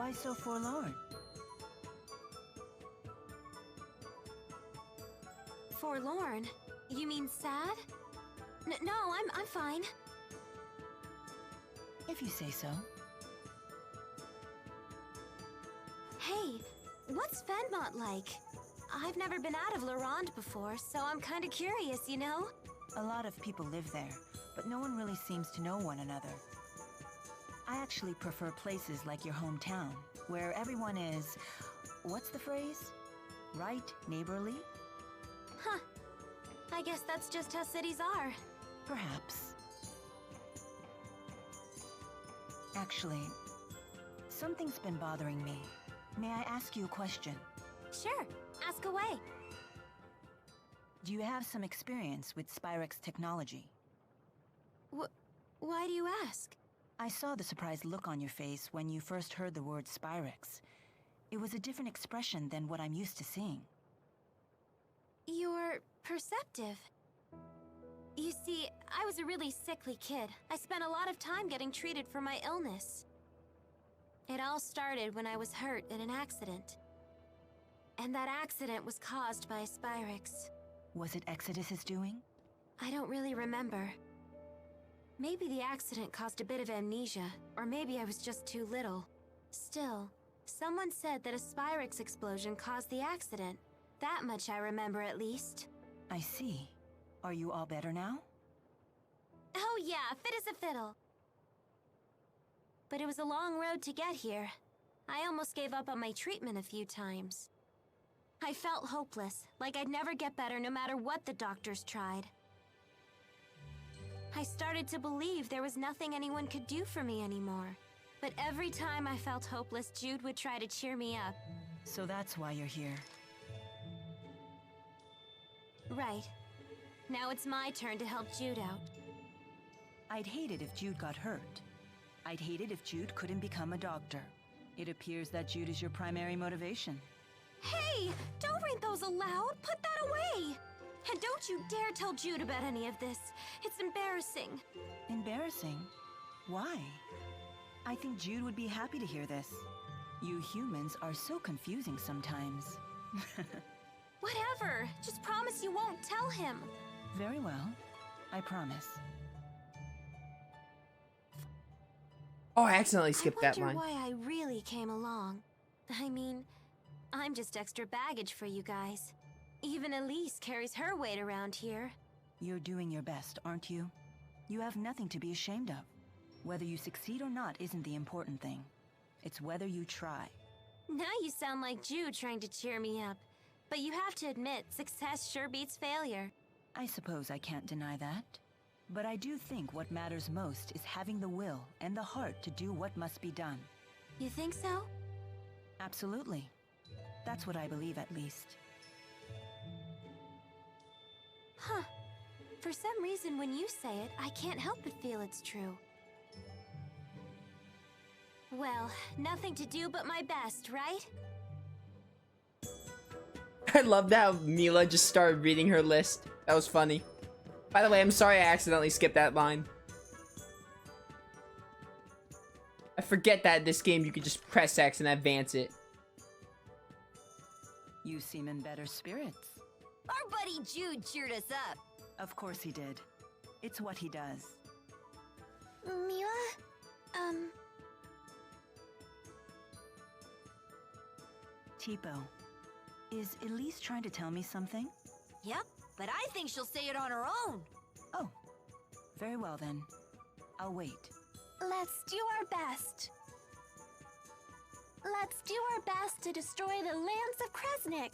Why so forlorn? Forlorn? You mean sad? No, I'm fine. If you say so. Hey, what's Fenmont like? I've never been out of Laurent before, so I'm kind of curious, you know? A lot of people live there, but no one really seems to know one another. I actually prefer places like your hometown, where everyone is... what's the phrase? Right, neighborly? Huh. I guess that's just how cities are. Perhaps. Actually, something's been bothering me. May I ask you a question? Sure, ask away. Do you have some experience with Spyrex technology? Why do you ask? I saw the surprised look on your face when you first heard the word Spyrex. It was a different expression than what I'm used to seeing. You're perceptive. You see, I was a really sickly kid. I spent a lot of time getting treated for my illness. It all started when I was hurt in an accident. And that accident was caused by a Spyrex. Was it Exodus's doing? I don't really remember. Maybe the accident caused a bit of amnesia, or maybe I was just too little. Still, someone said that a Spyrex explosion caused the accident. That much I remember, at least. I see. Are you all better now? Oh yeah, fit as a fiddle. But it was a long road to get here. I almost gave up on my treatment a few times. I felt hopeless, like I'd never get better no matter what the doctors tried. I started to believe there was nothing anyone could do for me anymore. But every time I felt hopeless, Jude would try to cheer me up. So that's why you're here. Right. Now it's my turn to help Jude out. I'd hate it if Jude got hurt. I'd hate it if Jude couldn't become a doctor. It appears that Jude is your primary motivation. Hey! Don't read those aloud! Put that away! And don't you dare tell Jude about any of this. It's embarrassing. Embarrassing? Why? I think Jude would be happy to hear this. You humans are so confusing sometimes. Whatever. Just promise you won't tell him. Very well. I promise. Oh, I accidentally skipped that I line. wonder why I really came along. I mean, I'm just extra baggage for you guys. Even Elise carries her weight around here. You're doing your best, aren't you? You have nothing to be ashamed of. Whether you succeed or not isn't the important thing. It's whether you try. Now you sound like Jude trying to cheer me up. But you have to admit, success sure beats failure. I suppose I can't deny that. But I do think what matters most is having the will and the heart to do what must be done. You think so? Absolutely. That's what I believe, at least. Huh. For some reason, when you say it, I can't help but feel it's true. Well, nothing to do but my best, right? I love how Milla just started reading her list. That was funny. By the way, I'm sorry I accidentally skipped that line. I forget that in this game you could just press X and advance it. You seem in better spirits. Our buddy Jude cheered us up. Of course he did. It's what he does. Milla? Tipo, is Elise trying to tell me something? Yep, but I think she'll say it on her own. Oh, very well then. I'll wait. Let's do our best. Let's do our best to destroy the lands of Kresnik.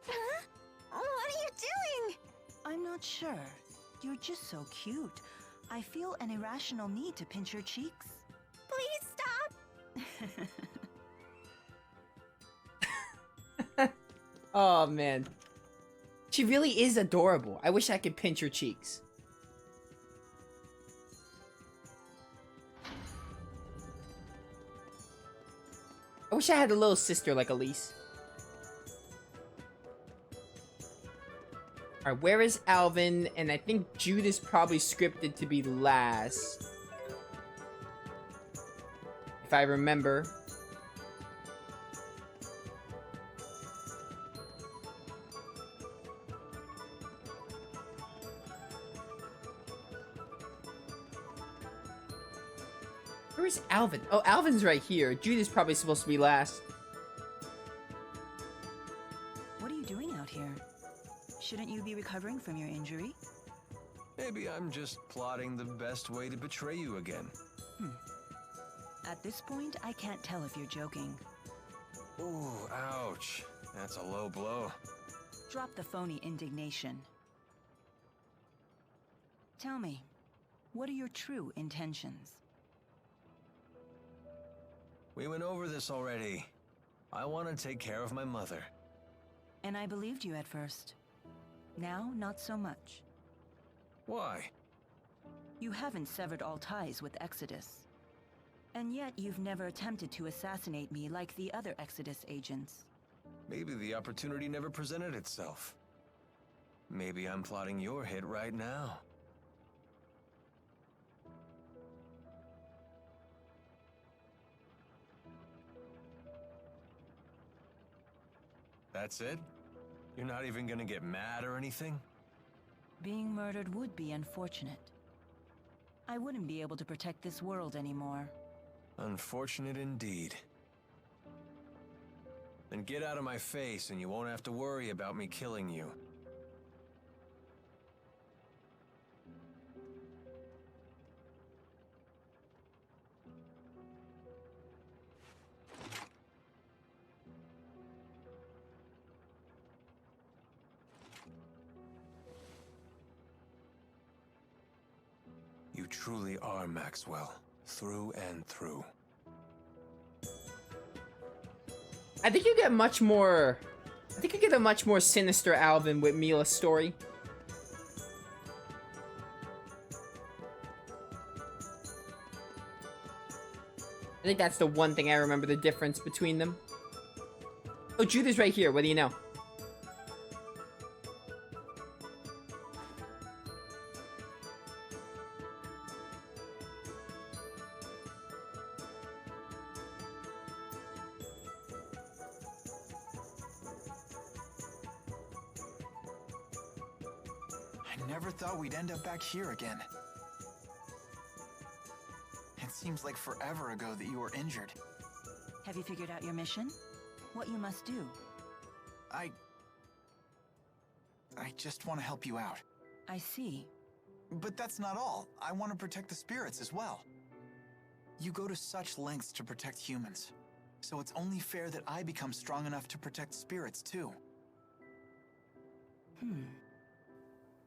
Huh? What are you doing? I'm not sure. You're just so cute. I feel an irrational need to pinch your cheeks. Please stop. Oh man. She really is adorable. I wish I could pinch her cheeks. I wish I had a little sister like Elise. Alright, where is Alvin? And I think Jude is probably scripted to be last. If I remember. Where's Alvin? Oh, Alvin's right here. Jude is probably supposed to be last. What are you doing out here? Shouldn't you be recovering from your injury? Maybe I'm just plotting the best way to betray you again. At this point, I can't tell if you're joking. Ooh, ouch. That's a low blow. Drop the phony indignation. Tell me, what are your true intentions? We went over this already. I want to take care of my mother. And I believed you at first. Now, not so much. Why? You haven't severed all ties with Exodus. And yet you've never attempted to assassinate me like the other Exodus agents. Maybe the opportunity never presented itself. Maybe I'm plotting your hit right now. That's it? You're not even gonna get mad or anything? Being murdered would be unfortunate. I wouldn't be able to protect this world anymore. Unfortunate indeed. Then get out of my face and you won't have to worry about me killing you. You truly are Maxwell, through and through. I think you get much more... I think you get a much more sinister Alvin with Milla's story. I think that's the one thing I remember the difference between them. Oh, Jude is right here. What do you know? I never thought we'd end up back here again. It seems like forever ago that you were injured. Have you figured out your mission? What you must do? I just want to help you out. I see. But that's not all. I want to protect the spirits as well. You go to such lengths to protect humans. So it's only fair that I become strong enough to protect spirits too.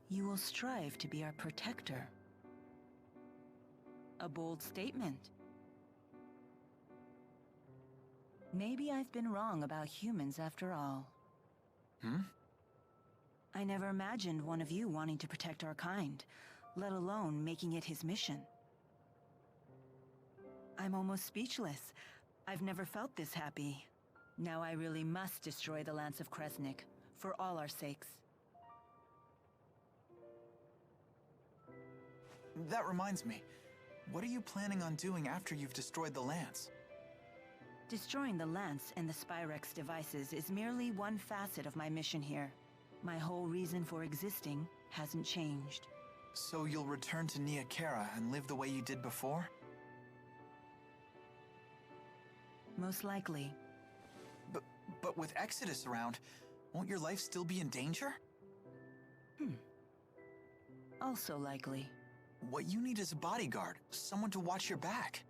You will strive to be our protector. A bold statement. Maybe I've been wrong about humans after all. I never imagined one of you wanting to protect our kind, let alone making it his mission. I'm almost speechless. I've never felt this happy. Now I really must destroy the Lance of Kresnik, for all our sakes. That reminds me. What are you planning on doing after you've destroyed the Lance? Destroying the Lance and the Spyrex devices is merely one facet of my mission here. My whole reason for existing hasn't changed. So you'll return to Nia Khera and live the way you did before? Most likely. But with Exodus around, won't your life still be in danger? Also likely. What you need is a bodyguard, someone to watch your back.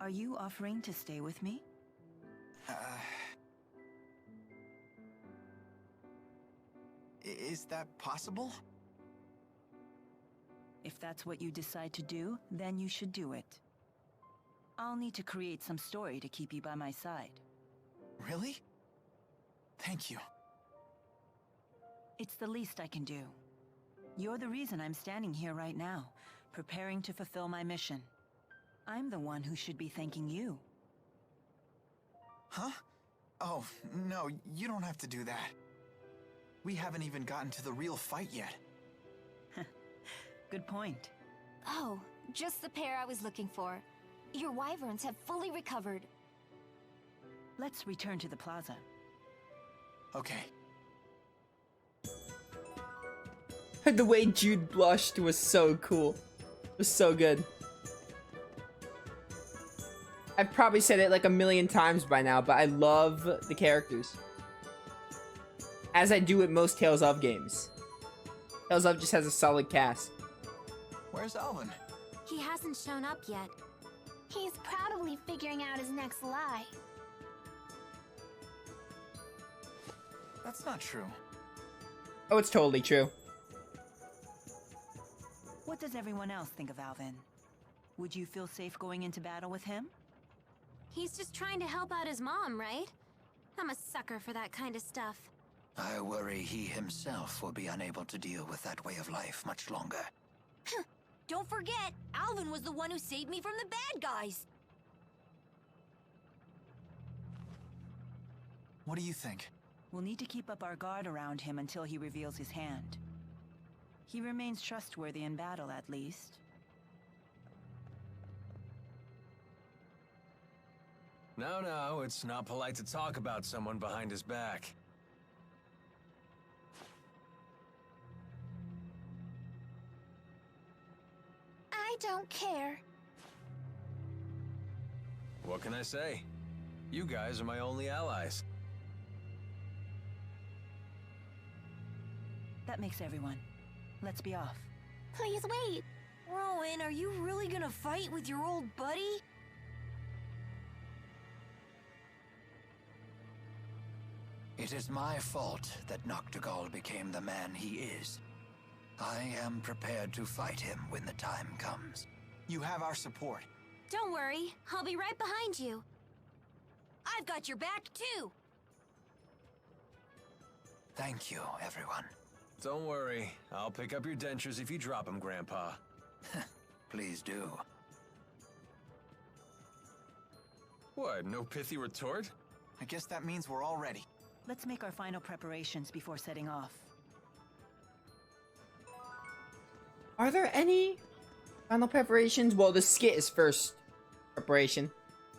Are you offering to stay with me? Is that possible? If that's what you decide to do, then you should do it. I'll need to create some story to keep you by my side. Really? Thank you. It's the least I can do. You're the reason I'm standing here right now, preparing to fulfill my mission. I'm the one who should be thanking you. Huh? Oh, no, you don't have to do that. We haven't even gotten to the real fight yet. Good point. Oh, just the pair I was looking for. Your wyverns have fully recovered. Let's return to the plaza. Okay. The way Jude blushed was so cool. It was so good. I've probably said it like a million times by now, but I love the characters. As I do with most Tales of games. Tales of just has a solid cast. Where's Alvin? He hasn't shown up yet. He's probably figuring out his next lie. That's not true. Oh, it's totally true. What does everyone else think of Alvin? Would you feel safe going into battle with him? He's just trying to help out his mom, right? I'm a sucker for that kind of stuff. I worry he himself will be unable to deal with that way of life much longer. Don't forget, Alvin was the one who saved me from the bad guys. What do you think? We'll need to keep up our guard around him until he reveals his hand. He remains trustworthy in battle, at least. No, it's not polite to talk about someone behind his back. I don't care. What can I say? You guys are my only allies. That makes everyone. Let's be off. Please wait. Rowan, are you really gonna fight with your old buddy? It is my fault that Noctigal became the man he is. I am prepared to fight him when the time comes. You have our support. Don't worry, I'll be right behind you. I've got your back, too. Thank you, everyone. Don't worry, I'll pick up your dentures if you drop them, Grandpa. Please do. What, no pithy retort? I guess that means we're all ready. Let's make our final preparations before setting off. Are there any final preparations? Well, the skit is first preparation.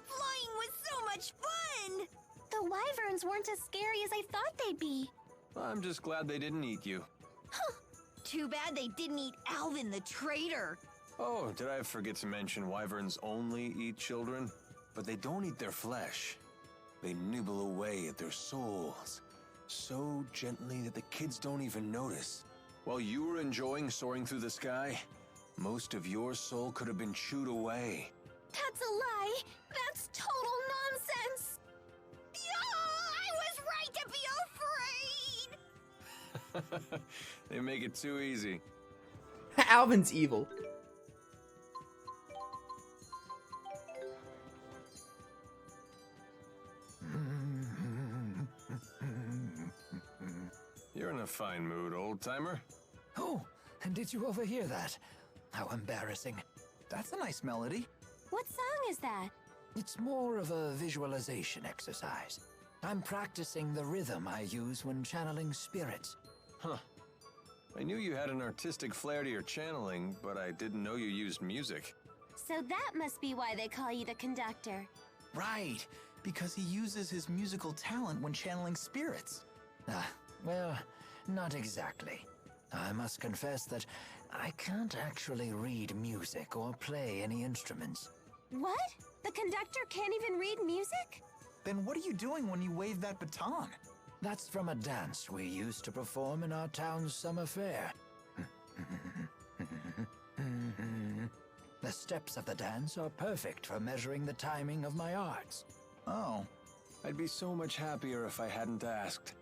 Flying was so much fun! The wyverns weren't as scary as I thought they'd be. I'm just glad they didn't eat you. Too bad they didn't eat Alvin the traitor. Oh, did I forget to mention wyverns only eat children? But they don't eat their flesh. They nibble away at their souls, so gently that the kids don't even notice. While you were enjoying soaring through the sky, most of your soul could have been chewed away. That's a lie. That's total nonsense. Yeah, I was right to be afraid! They make it too easy. Alvin's evil. You're in a fine mood, old-timer. Oh, and did you overhear that? How embarrassing. That's a nice melody. What song is that? It's more of a visualization exercise. I'm practicing the rhythm I use when channeling spirits. Huh. I knew you had an artistic flair to your channeling, but I didn't know you used music. So that must be why they call you the conductor. Right, because he uses his musical talent when channeling spirits. Well, not exactly. I must confess that I can't actually read music or play any instruments. What? The conductor can't even read music? Then what are you doing when you wave that baton? That's from a dance we used to perform in our town's summer fair. The steps of the dance are perfect for measuring the timing of my arts. Oh. I'd be so much happier if I hadn't asked.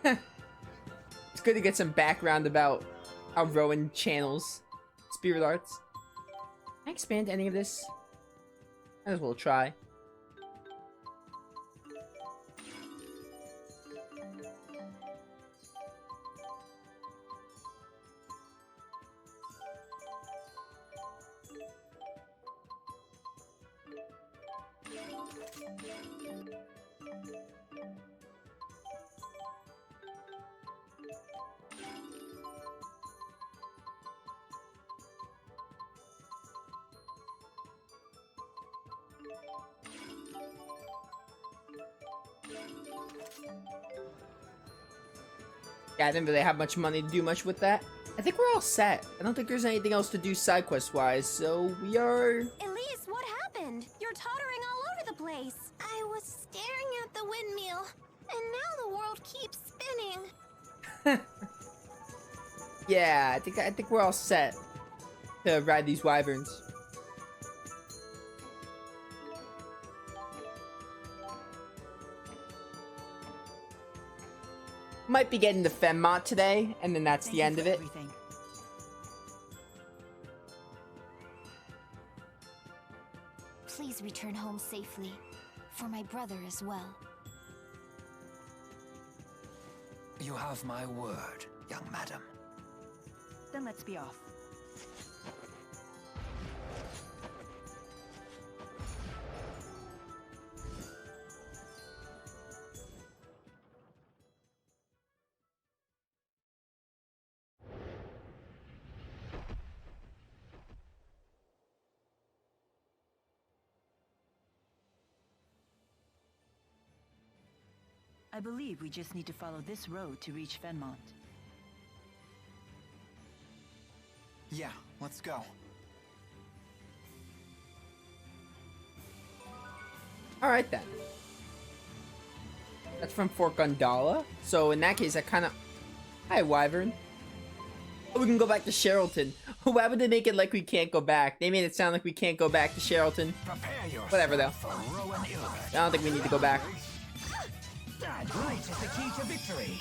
It's good to get some background about how Rowan channels spirit arts. Can I expand any of this? Might as well try. Yeah, I didn't really have much money to do much with that. I think we're all set. I don't think there's anything else to do side quest wise, so we are... Elise, what happened? You're tottering all over the place. I was staring at the windmill, and now the world keeps spinning. Yeah, I think we're all set to ride these wyverns. Might be getting the Femmont today, and then that's Thank the you end for of it. everything. Please return home safely. For my brother as well. You have my word, young madam. Then let's be off. I believe we just need to follow this road to reach Fenmont. Yeah, let's go. Alright then. That's from Fort Gundala. So in that case, I kind of... Hi, Wyvern. Oh, we can go back to Sherrilton. Why would they make it like we can't go back? They made it sound like we can't go back to Sherrilton. Whatever, though. I don't think we need to go back. Light is the key to victory.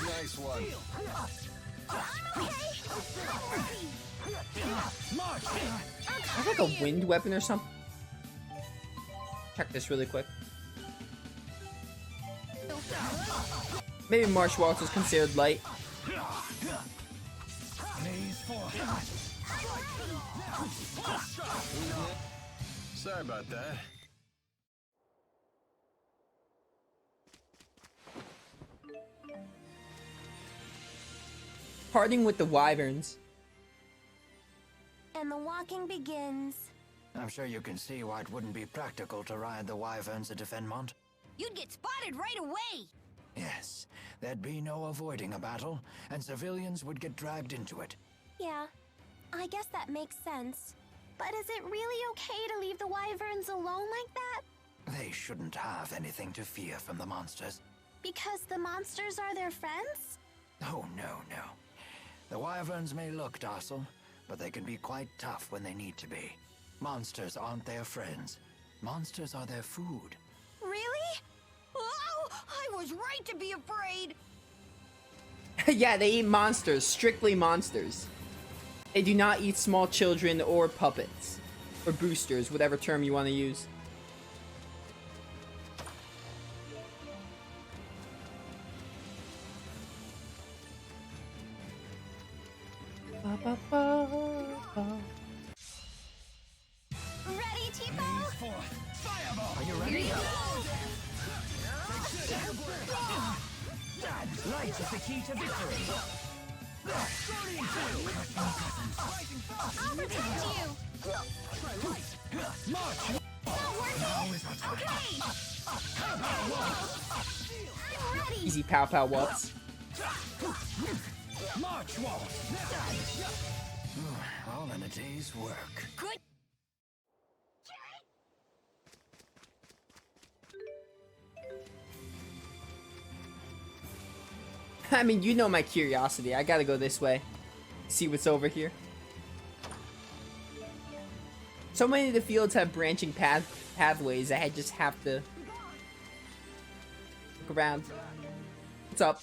Nice one. Is that like a wind weapon or something? Check this really quick. Maybe Marsh Waltz is considered light. Sorry about that. Parting with the wyverns. And the walking begins. I'm sure you can see why it wouldn't be practical to ride the wyverns into Fenmont. You'd get spotted right away. Yes, there'd be no avoiding a battle, and civilians would get dragged into it. Yeah, I guess that makes sense. But is it really okay to leave the wyverns alone like that? They shouldn't have anything to fear from the monsters. Because the monsters are their friends? Oh, no, no. The wyverns may look docile, but they can be quite tough when they need to be. Monsters aren't their friends. Monsters are their food. Really? Oh, I was right to be afraid. Yeah, they eat monsters. Strictly monsters. They do not eat small children or puppets. Or boosters, whatever term you want to use. Ready, Tipo? Are you ready? Light is the key to victory. I'll protect you. Not worth it. Okay. I'm ready. Easy pow pow waltz. All in a day's work. Good. I mean, you know my curiosity. I gotta go this way. See what's over here. So many of the fields have branching pathways. I just have to look around. What's up?